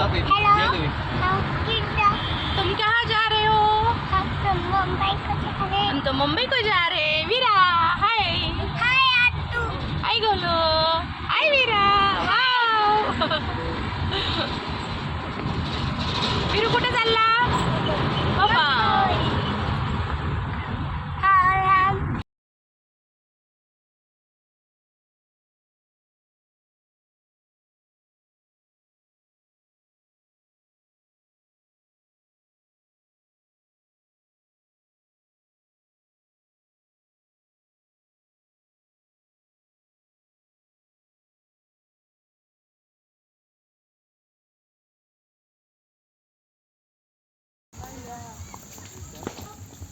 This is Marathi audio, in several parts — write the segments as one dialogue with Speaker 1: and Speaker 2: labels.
Speaker 1: तुम कहाँ जा रहे हो? हम तो मुंबई को जा रहे हैं। वीरा हाय हाय गोलू हाय वीरा वाव वीरू कुठे चालला बाबा?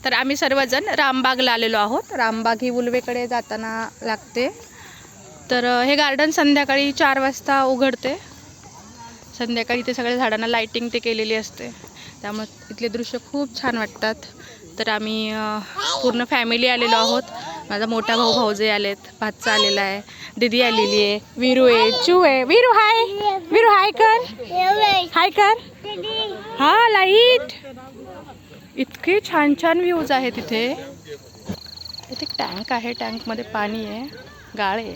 Speaker 1: तर आम्ही सर्वजण रामबागला आलेलो आहोत। रामबाग ही उलवेकडे जाताना लागते। तर हे गार्डन संध्याकाळी 4 वाजता उघडते। संध्याकाळी इथे सगळ्या झाडांना लाइटिंग ते केलेली असते, त्यामुळे इथले दृश्य खूप छान वाटतात। तर आम्ही पूर्ण फॅमिली आलेलो आहोत। माझा मोठा भाऊ भाऊजे आलेत, भाचा आलेला आहे, दीदी आलेली आहे, वीरू आहे, चू आहे। वीरू हाय कर हाय कर हा लाईट। इतके छान छान व्ह्यूज आहेत तिथे। इथे टँक आहे, टँकमध्ये पाणी आहे, गाळ आहे।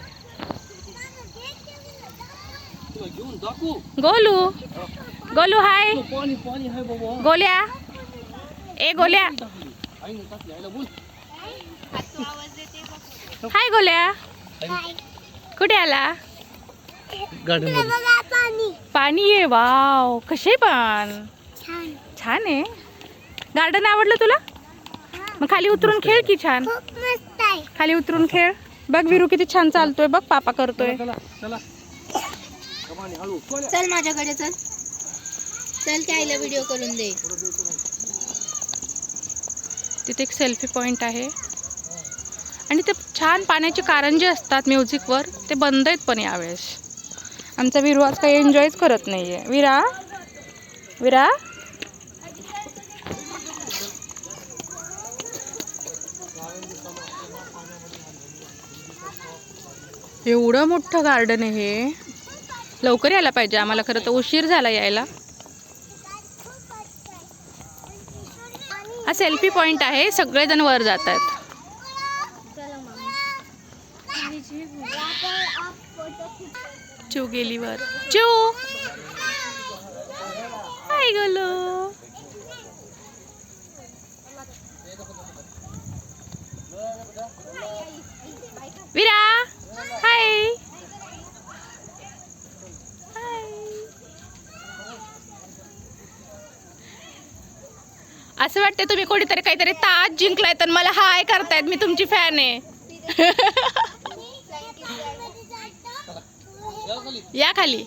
Speaker 1: गोलू गोलू हाय गोल्या ए गोल्या हाय गोल्या कुठे आला? पाणी आहे वाव। कसे पण छान आहे। गार्डन आवडलं तुला? मग खाली उतरून खेळ की छान। खाली उतरून खेळ। बघ वीरू किती छान चालतोय, बघ पापा करतोय।
Speaker 2: चल माझ्याकडे चल चल त्याला व्हिडिओ करून दे।
Speaker 1: तिथे एक सेल्फी पॉइंट आहे आणि ते छान पाण्याचे कारंजे असतात म्युझिकवर, ते बंद आहेत पण यावेळेस। आमचा वीरू आज काही एन्जॉयच करत नाहीये। वीरा वीरा एवढं मोठं गार्डन आहे हे। लवकर यायला पाहिजे आम्हाला, खरं तर उशीर झाला यायला। हा सेल्फी पॉइंट आहे, सगळेजण वर जातात। चू गेली वर। चू हाय गोलू वीरा हाय असं वाटतं तुम्ही कोणीतरी काहीतरी ताज जिंकलाय तर मला हाय करतायत। मी तुमची फॅन आहे। या खाली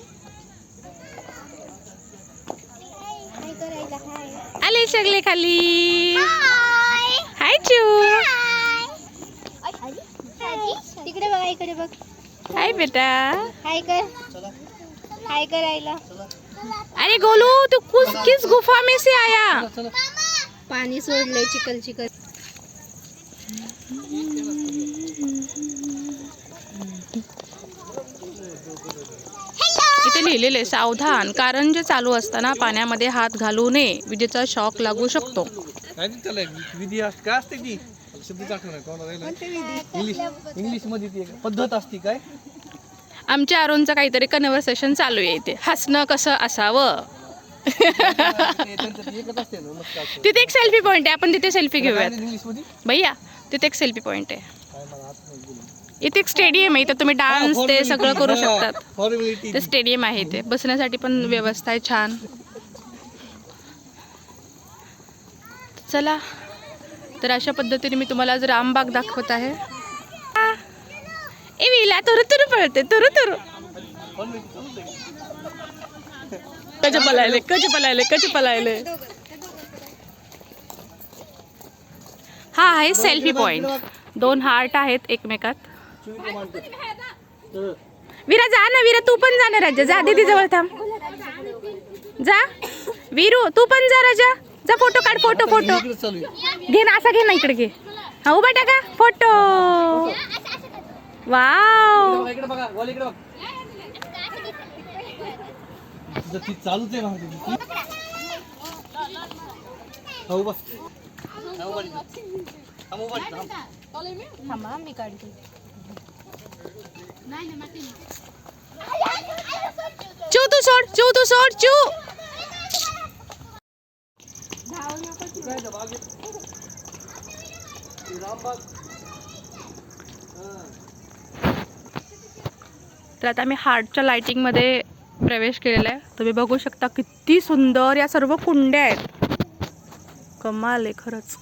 Speaker 1: आले सगळे खाली। हाय चू
Speaker 2: तिकडे बघा इकडे बघ।
Speaker 1: हाय बेटा
Speaker 2: हाय करायला।
Speaker 1: अरे गोलू तू किस गुफा में से आया?
Speaker 2: पाणी सोडलंय चिकल चिकल।
Speaker 1: इथे लिहिलेले आहे सावधान, कारण जे चालू असताना पाण्यामध्ये हात घालू नये, विजेचा शॉक लागू शकतो।
Speaker 3: इंग्लिश मध्ये पद्धत असते काय?
Speaker 1: आमच्या अरुणचं काहीतरी कन्व्हर्सेशन चालू आहे इथे, हसणं कसं असावं। तिथे एक सेल्फी पॉइंट आहे, आपण तिथे सेल्फी घेऊयात भैया। तिथे एक सेल्फी पॉइंट आहे। इथे एक स्टेडियम आहे, इथे तुम्ही डान्स ते सगळं करू शकतात। ते स्टेडियम आहे, इथे बसण्यासाठी पण व्यवस्था आहे छान। चला तर अशा पद्धतीने मी तुम्हाला आज रामबाग दाखवत आहे। ए विला तुरु तुरु पळते तुरु तुरु। कच पलायले। हा आहे सेल्फी पॉइंट। 2 हार्ट आहेत एकमेकात। वीरा जा ना, वीरा तू पण जा ना राजा, जा दीदी जवळ थांब जा। वीरू तू पण जा राजा, जा फोटो काढ। फोटो घे ना, असा घे ना, इकडे घे। हा उभा टाका फोटो। वाव
Speaker 3: ती चालूच आहे ना हो बस
Speaker 2: थांबा मी काढते.
Speaker 1: चू तू सोड, चू तू सोड, चू. तर आता आम्ही हार्टच्या लाइटिंगमध्ये प्रवेश केलेला आहे. तुम्ही बघू शकता किती सुंदर या सर्व कुंड्या आहेत. कमाल आहे खरंच.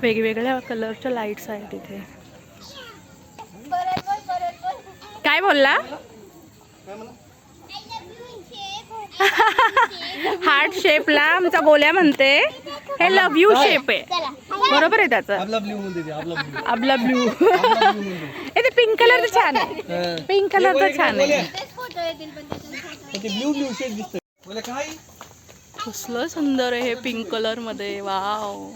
Speaker 1: वेगवेगळ्या कलरच्या लाईट्स आहेत इथे. काय बोलला? हार्ट शेपला आमचा गोल्या म्हणते हे लव यू शेप आहे. बरोबर आहे त्याचं.
Speaker 3: आपला ब्ल्यू म्हणते ते, आपला ब्ल्यू
Speaker 1: आपला ब्ल्यू. ते पिंक कलर तर छान आहे. पिंक कलर तर छान आहे.
Speaker 2: फोटो येतील पण त्याच्यात
Speaker 3: ते ब्ल्यू ब्ल्यू शेड दिसतंय. बोले काय
Speaker 1: कसलं सुंदर आहे हे पिंक कलर मध्ये. वाव.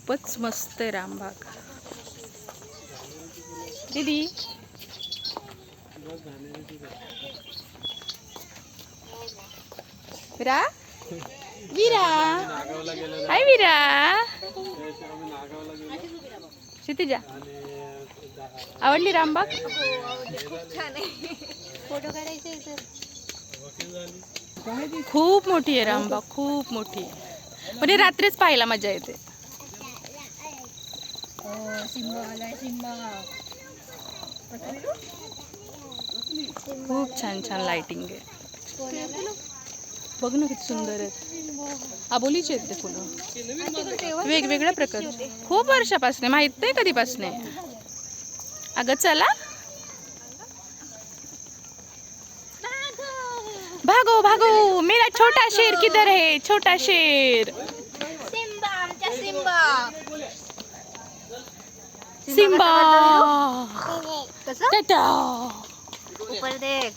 Speaker 1: खूपच मस्त आहे रामबाग. दीदी विरा विरा हाय विरा. क्षितिजा आवडली रामबाग?
Speaker 2: फोटो काढायचे तर
Speaker 1: खूप मोठी आहे रामबाग, खूप मोठी आहे. पण हे रात्रीच पाहायला मजा येते.
Speaker 2: सिंबा आलाय सिंबा.
Speaker 1: खूप छान छान लाइटिंग आहे. बघ ना किती सुंदर आहेत. आबोलीचे आहेत ते फुलं वेगवेगळ्या प्रकारचे. खूप वर्षापासून माहित नाही कधीपासून. अगं चला भागो भागो. मेरा छोटा शेर किधर है? छोटा शेर.
Speaker 2: सिंबा आमचा सिंबा.
Speaker 1: सिम्बा.
Speaker 2: कसं
Speaker 1: टाटा.
Speaker 2: ऊपर देख.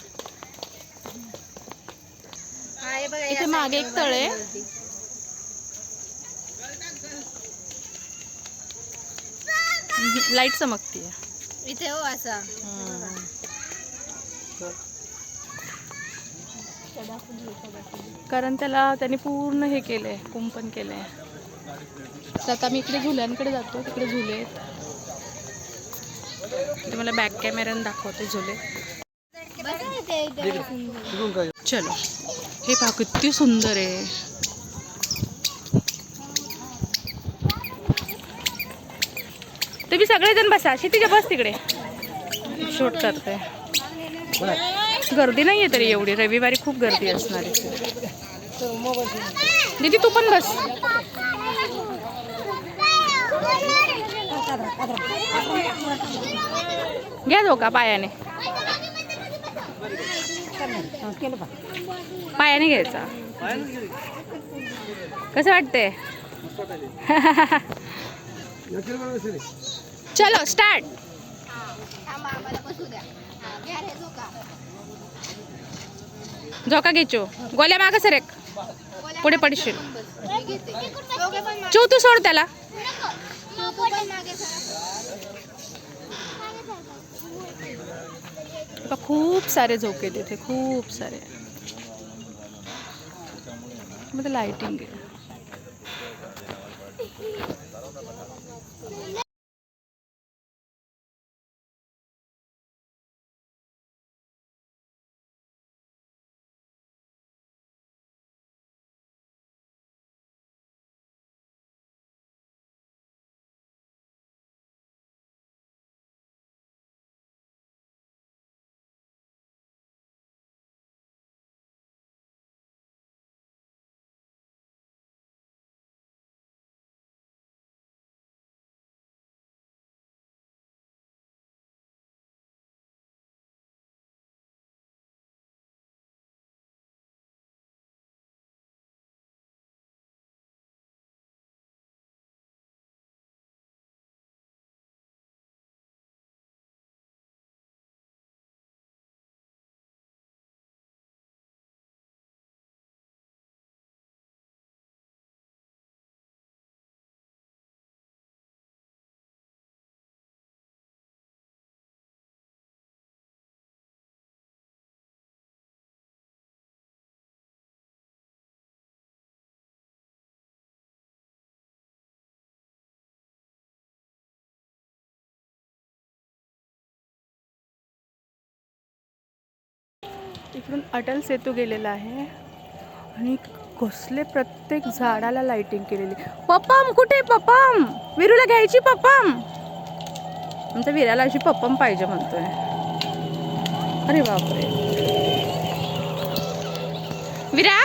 Speaker 2: आहे बघा
Speaker 1: इथे मागे एक तळ आहे. लाईट चमकतीये
Speaker 2: इथे हो असा.
Speaker 1: कारण त्यांनी पूर्ण हे केलंय, कुंपण केलंय. तर आता मी इकडे झुल्यांकडे जातो. तिकडे झुले आहेत. ते मला बॅक कॅमेऱ्याने दाखवते झुले. चलो हे पहा किती सुंदर आहे. तुम्ही सगळेजण बसा. क्षितिजा बस तिकडे. शूट करते. गर्दी नाहीये तरी एवढी. रविवारी खूप गर्दी असणार आहे. दीदी तू पण बस. घ्या धोका पायाने. पायाने घ्यायचा. कसं वाटतंय? चलो स्टार्ट. झोका घ्यायचो. गोल्या मागं सर एक. पुढे पडशील. चू तू सोड त्याला. खूप सारे झोके तिथे. खूप सारे. मध्ये लाइटिंग आहे. इकडून अटल सेतू गेलेला आहे आणि कसले प्रत्येक झाडाला लाइटिंग केलेली. पप्पम कुठे पप्पम? विरूला घ्यायची पप्पम. आमच्या विराला अशी पप्पम पाहिजे म्हणतोय. अरे बापरे. विरा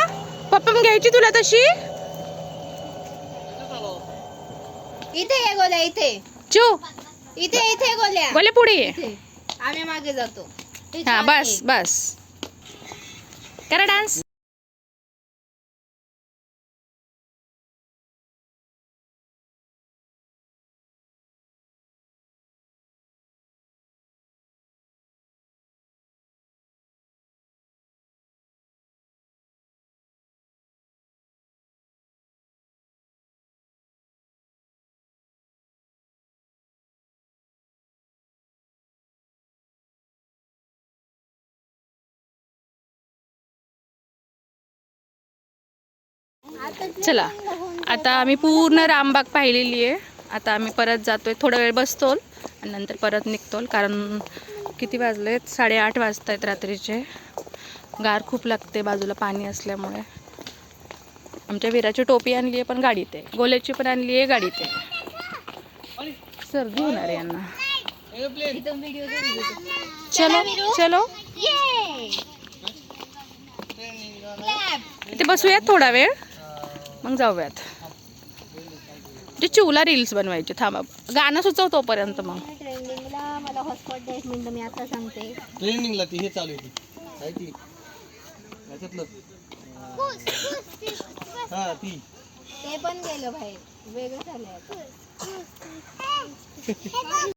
Speaker 1: पप्पम घ्यायची तुला तशी?
Speaker 2: इथे ये गोल्या, इथे
Speaker 1: चू
Speaker 2: इथे इथे गोल्या,
Speaker 1: बोले पुढे ये.
Speaker 2: इथे. आम्ही मागे जातो. हे
Speaker 1: हा
Speaker 2: छान
Speaker 1: बस
Speaker 2: आहे.
Speaker 1: बस करा डान्स. चला आता आम्ही पूर्ण रामबाग पाहिलेली आहे. आता आम्ही परत जातोय. थोडा वेळ बसतो आणि नंतर परत निघतो. कारण किती वाजलेत? 8:30 वाजत आहेत रात्रीचे. गार खूप लागते बाजूला पाणी असल्यामुळे. आमच्या विराची टोपी आणली आहे पण गाडीत आहे. गोल्याची पण आणली आहे गाडीत आहे. सर्दी होणार आहे यांना.
Speaker 2: इथून व्हिडिओ घेतो.
Speaker 1: चलो चलो
Speaker 2: ये
Speaker 1: इथे बसूयात थोडा वेळ मग जाऊयात. जे चिवला रील्स बनवायचे. थांबा गाणं सुचव तोपर्यंत. मग
Speaker 2: ट्रेंडिंगला मला हॉटस्पॉट द्या 1 मिनिट, मी आता सांगते.
Speaker 3: ट्रेनिंगला ती हे चालू आहे काय ती याच्यातलं हा ती
Speaker 2: ते पण गेलं बाहेर, वेगळं झालंय.